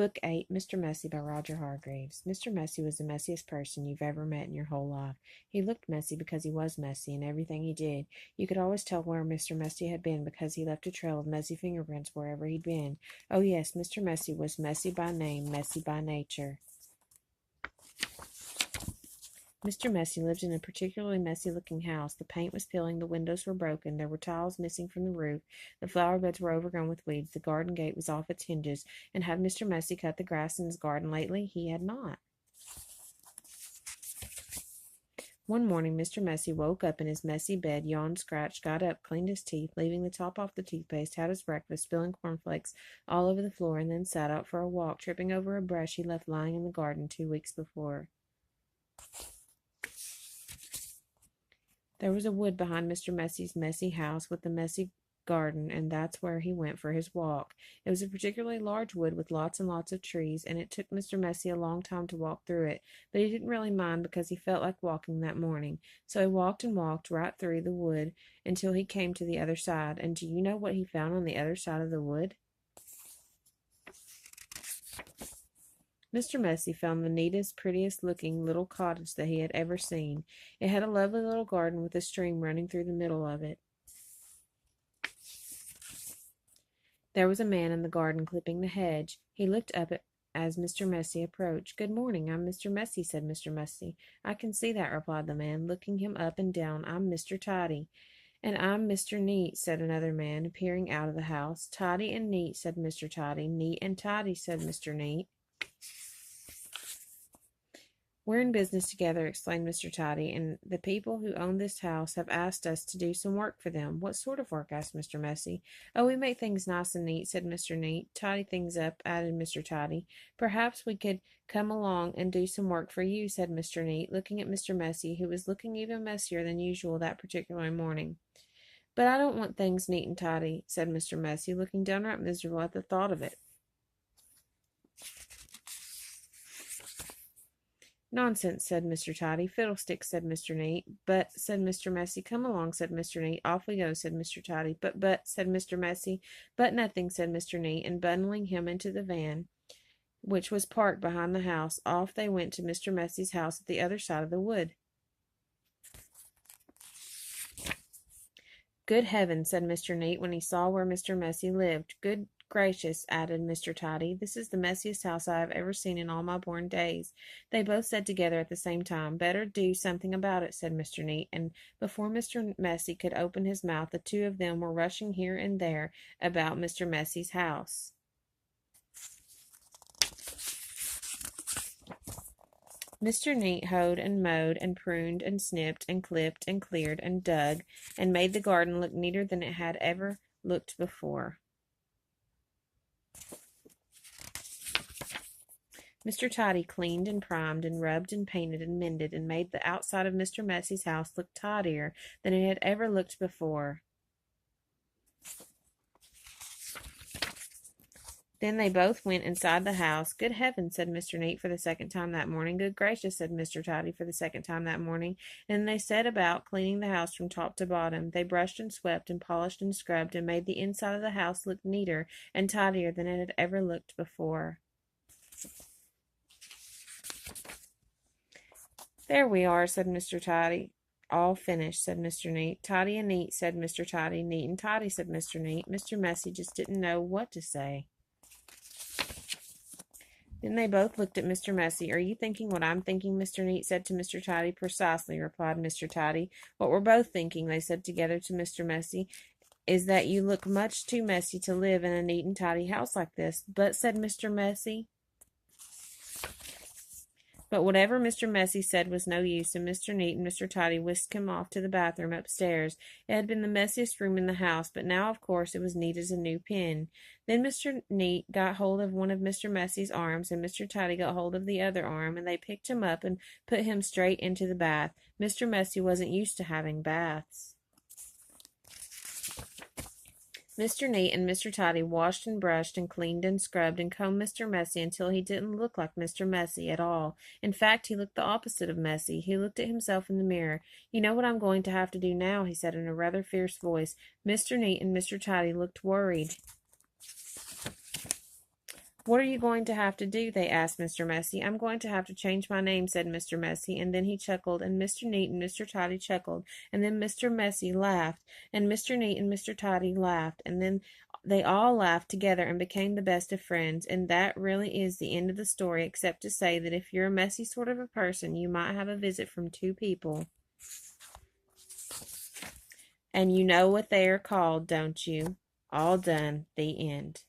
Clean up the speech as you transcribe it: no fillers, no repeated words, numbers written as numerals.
Book 8, Mr. Messy by Roger Hargreaves. Mr. Messy was the messiest person you've ever met in your whole life. He looked messy because he was messy in everything he did. You could always tell where Mr. Messy had been because he left a trail of messy fingerprints wherever he'd been. Oh yes, Mr. Messy was messy by name, messy by nature. Mr. Messy lived in a particularly messy-looking house. The paint was peeling, the windows were broken, there were tiles missing from the roof, the flower beds were overgrown with weeds, the garden gate was off its hinges, and had Mr. Messy cut the grass in his garden lately? He had not. One morning Mr. Messy woke up in his messy bed, yawned, scratched, got up, cleaned his teeth, leaving the top off the toothpaste, had his breakfast, spilling cornflakes all over the floor, and then set out for a walk, tripping over a brush he left lying in the garden 2 weeks before. There was a wood behind Mr. Messy's messy house with the messy garden, and that's where he went for his walk. It was a particularly large wood with lots and lots of trees, and it took Mr. Messy a long time to walk through it, but he didn't really mind because he felt like walking that morning. So he walked and walked right through the wood until he came to the other side. And do you know what he found on the other side of the wood? Mr. Messy found the neatest, prettiest looking little cottage that he had ever seen. It had a lovely little garden with a stream running through the middle of it. There was a man in the garden clipping the hedge. He looked up as Mr. Messy approached. "Good morning, I'm Mr. Messy," said Mr. Messy. "I can see that," replied the man, looking him up and down. "I'm Mr. Tidy." "And I'm Mr. Neat," said another man, appearing out of the house. "Tidy and neat," said Mr. Tidy. "Neat and tidy," said Mr. Neat. "We're in business together," explained Mr. Tidy, "and the people who own this house have asked us to do some work for them." "What sort of work?" asked Mr. Messy. "Oh, we make things nice and neat," said Mr. Neat. "Tidy things up," added Mr. Tidy. "Perhaps we could come along and do some work for you," said Mr. Neat, looking at Mr. Messy, who was looking even messier than usual that particular morning. "But I don't want things neat and tidy," said Mr. Messy, looking downright miserable at the thought of it. "Nonsense," said Mr. Tidy. "Fiddlesticks," said Mr. Neat. "But," said Mr. Messy. "Come along," said Mr. Neat. "Off we go," said Mr. Tidy. But," said Mr. Messy. "But nothing," said Mr. Neat, and bundling him into the van, which was parked behind the house, off they went to Mr. Messy's house at the other side of the wood. "Good heavens," said Mr. Neat when he saw where Mr. Messy lived. "Good gracious," added Mr. Tidy, "this is the messiest house I have ever seen in all my born days." They both said together at the same time, "Better do something about it," said Mr. Neat, and before Mr. Messy could open his mouth, the two of them were rushing here and there about Mr. Messy's house. Mr. Neat hoed and mowed and pruned and snipped and clipped and cleared and dug and made the garden look neater than it had ever looked before. Mr. Tidy cleaned and primed and rubbed and painted and mended and made the outside of Mr. Messy's house look tidier than it had ever looked before. Then they both went inside the house. "Good heavens," said Mr. Neat for the second time that morning. "Good gracious," said Mr. Tidy for the second time that morning. And they set about cleaning the house from top to bottom. They brushed and swept and polished and scrubbed and made the inside of the house look neater and tidier than it had ever looked before. "There we are," said Mr. Tidy. "All finished," said Mr. Neat. "Tidy and neat," said Mr. Tidy. "Neat and tidy," said Mr. Neat. Mr. Messy just didn't know what to say. Then they both looked at Mr. Messy. "Are you thinking what I'm thinking?" Mr. Neat said to Mr. Tidy. "Precisely," replied Mr. Tidy. "What we're both thinking," they said together to Mr. Messy, "is that you look much too messy to live in a neat and tidy house like this." "But," said Mr. Messy. But whatever Mr. Messy said was no use, and Mr. Neat and Mr. Tidy whisked him off to the bathroom upstairs. It had been the messiest room in the house, but now, of course, it was neat as a new pin. Then Mr. Neat got hold of one of Mr. Messy's arms, and Mr. Tidy got hold of the other arm, and they picked him up and put him straight into the bath. Mr. Messy wasn't used to having baths. Mr. Neat and Mr. Tidy washed and brushed and cleaned and scrubbed and combed Mr. Messy until he didn't look like Mr. Messy at all. In fact, he looked the opposite of messy. He looked at himself in the mirror. "You know what I'm going to have to do now," he said in a rather fierce voice. Mr. Neat and Mr. Tidy looked worried. "What are you going to have to do?" they asked Mr. Messy. "I'm going to have to change my name," said Mr. Messy, and then he chuckled, and Mr. Neat and Mr. Toddy chuckled, and then Mr. Messy laughed, and Mr. Neat and Mr. Toddy laughed, and then they all laughed together and became the best of friends. And that really is the end of the story, except to say that if you're a messy sort of a person, you might have a visit from two people. And you know what they are called, don't you? All done. The end.